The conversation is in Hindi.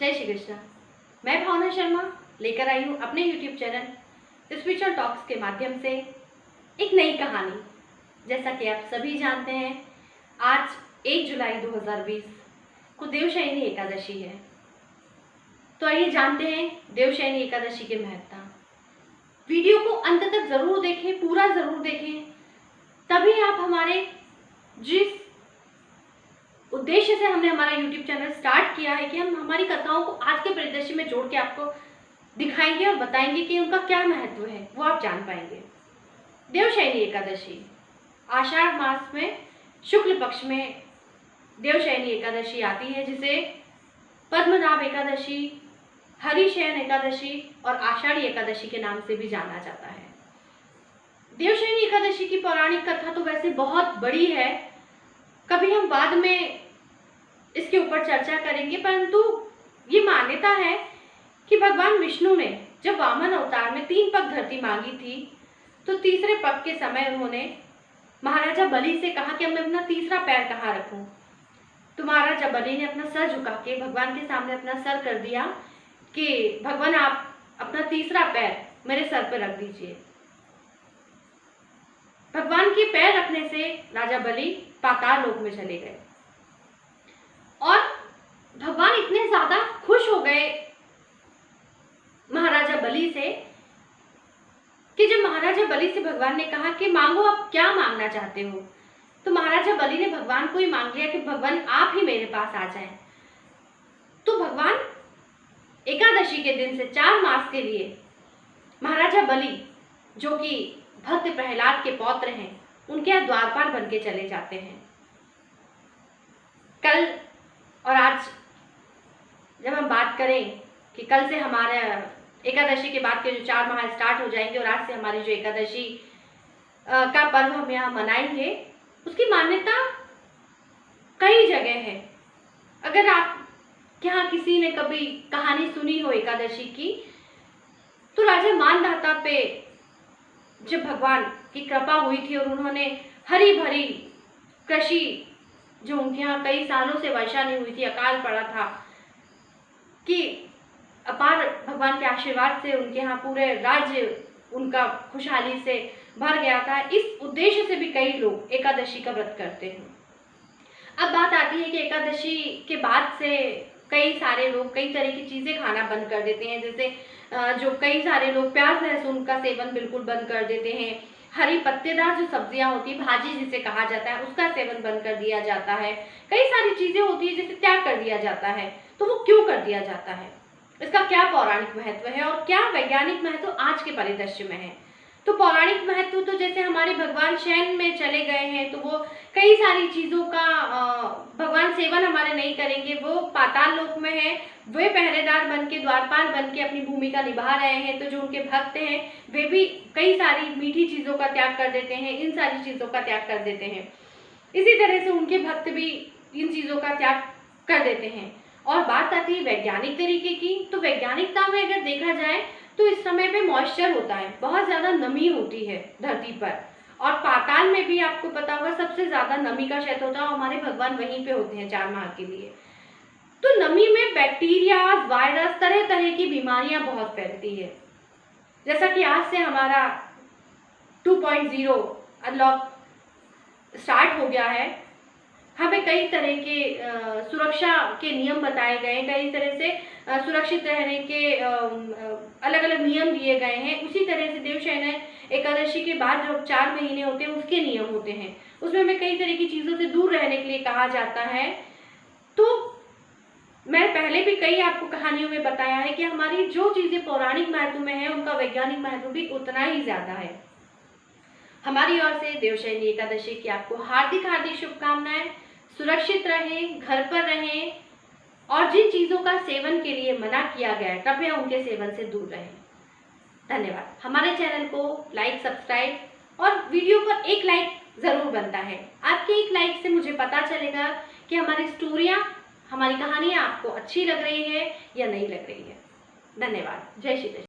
जय श्री कृष्ण। मैं भावना शर्मा लेकर आई हूँ अपने YouTube चैनल स्पिरिचुअल टॉक्स के माध्यम से एक नई कहानी। जैसा कि आप सभी जानते हैं, आज 1 जुलाई 2020 को देवशयनी एकादशी है। तो आइए जानते हैं देवशयनी एकादशी के महत्ता। वीडियो को अंत तक जरूर देखें, पूरा जरूर देखें, तभी आप हमारे जिस उद्देश्य से हमने हमारा YouTube चैनल स्टार्ट किया है कि हम हमारी कथाओं को आज के परिदृश्य में जोड़ के आपको दिखाएंगे और बताएंगे कि उनका क्या महत्व है, वो आप जान पाएंगे। देवशयनी एकादशी आषाढ़ मास में शुक्ल पक्ष में देवशयनी एकादशी आती है, जिसे पद्मनाभ एकादशी, हरिशयन एकादशी और आषाढ़ी एकादशी के नाम से भी जाना जाता है। देवशयनी एकादशी की पौराणिक कथा तो वैसे बहुत बड़ी है, कभी हम बाद में इसके ऊपर चर्चा करेंगे, परंतु ये मान्यता है कि भगवान विष्णु ने जब वामन अवतार में 3 पग धरती मांगी थी, तो तीसरे पग के समय उन्होंने महाराजा बलि से कहा कि मैं अपना तीसरा पैर कहाँ रखूं। तो महाराजा बलि ने अपना सर झुका के भगवान के सामने अपना सर कर दिया कि भगवान आप अपना तीसरा पैर मेरे सर पर रख दीजिए। भगवान के पैर रखने से राजा बलि पाताल लोक में चले गए और भगवान इतने ज्यादा खुश हो गए महाराजा बलि से कि जब महाराजा बलि से भगवान ने कहा कि मांगो, आप क्या मांगना चाहते हो, तो महाराजा बलि ने भगवान को ही मांग लिया कि भगवान आप ही मेरे पास आ जाएं। तो भगवान एकादशी के दिन से 4 मास के लिए महाराजा बलि, जो कि भक्त प्रहलाद के पौत्र हैं, उनके यहाँ द्वारपाल बन के चले जाते हैं। कल और आज जब हम बात करें कि कल से हमारे एकादशी के बाद के जो 4 माह स्टार्ट हो जाएंगे और आज से हमारी जो एकादशी का पर्व हम यहाँ मनाएंगे, उसकी मान्यता कई जगह है। अगर आप यहाँ किसी ने कभी कहानी सुनी हो एकादशी की, तो राजा मानधाता पे जब भगवान की कृपा हुई थी और उन्होंने हरी भरी कृषि, जो उनके यहाँ कई सालों से वर्षा नहीं हुई थी, अकाल पड़ा था, कि अपार भगवान के आशीर्वाद से उनके यहाँ पूरे राज्य उनका खुशहाली से भर गया था। इस उद्देश्य से भी कई लोग एकादशी का व्रत करते हैं। अब बात आती है कि एकादशी के बाद से कई सारे लोग कई तरह की चीज़ें खाना बंद कर देते हैं। जैसे जो कई सारे लोग प्याज लहसुन का सेवन बिल्कुल बंद कर देते हैं। हरी पत्तेदार जो सब्जियां होती है, भाजी जिसे कहा जाता है, उसका सेवन बंद कर दिया जाता है। कई सारी चीजें होती है जिसे त्याग कर दिया जाता है। तो वो क्यों कर दिया जाता है, इसका क्या पौराणिक महत्व है और क्या वैज्ञानिक महत्व आज के परिदृश्य में है। तो पौराणिक महत्व तो जैसे हमारे भगवान शयन में चले गए हैं, तो वो कई सारी चीज़ों का भगवान सेवन हमारे नहीं करेंगे, वो पाताल लोक में है, वे पहरेदार बन के, द्वारपाल बन के अपनी भूमिका निभा रहे हैं। तो जो उनके भक्त हैं वे भी कई सारी मीठी चीज़ों का त्याग कर देते हैं, इन सारी चीज़ों का त्याग कर देते हैं। इसी तरह से उनके भक्त भी इन चीज़ों का त्याग कर देते हैं। और बात आती है वैज्ञानिक तरीके की, तो वैज्ञानिकता में अगर देखा जाए तो इस समय पे मॉइस्चर होता है, बहुत ज़्यादा नमी होती है धरती पर, और पाताल में भी आपको पता होगा सबसे ज़्यादा नमी का क्षेत्र होता है, हमारे भगवान वहीं पे होते हैं 4 माह के लिए। तो नमी में बैक्टीरिया, वायरस, तरह तरह की बीमारियां बहुत फैलती है। जैसा कि आज से हमारा 2.0 अनलॉक स्टार्ट हो गया है, हमें कई तरह के सुरक्षा के नियम बताए गए हैं, कई तरह से सुरक्षित रहने के अलग अलग नियम दिए गए हैं। उसी तरह से देवशयनी एकादशी के बाद जो 4 महीने होते हैं उसके नियम होते हैं, उसमें हमें कई तरह की चीज़ों से दूर रहने के लिए कहा जाता है। तो मैं पहले भी कई आपको कहानियों में बताया है कि हमारी जो चीज़ें पौराणिक महत्व में है, उनका वैज्ञानिक महत्व भी उतना ही ज़्यादा है। हमारी ओर से देवशयनी एकादशी की आपको हार्दिक हार्दिक शुभकामनाएं। सुरक्षित रहें, घर पर रहें, और जिन चीज़ों का सेवन के लिए मना किया गया है कृपया उनके सेवन से दूर रहें। धन्यवाद। हमारे चैनल को लाइक, सब्सक्राइब और वीडियो पर एक लाइक ज़रूर बनता है। आपके एक लाइक से मुझे पता चलेगा कि हमारी स्टोरियाँ, हमारी कहानियाँ आपको अच्छी लग रही है या नहीं लग रही है। धन्यवाद। जय श्री कृष्ण।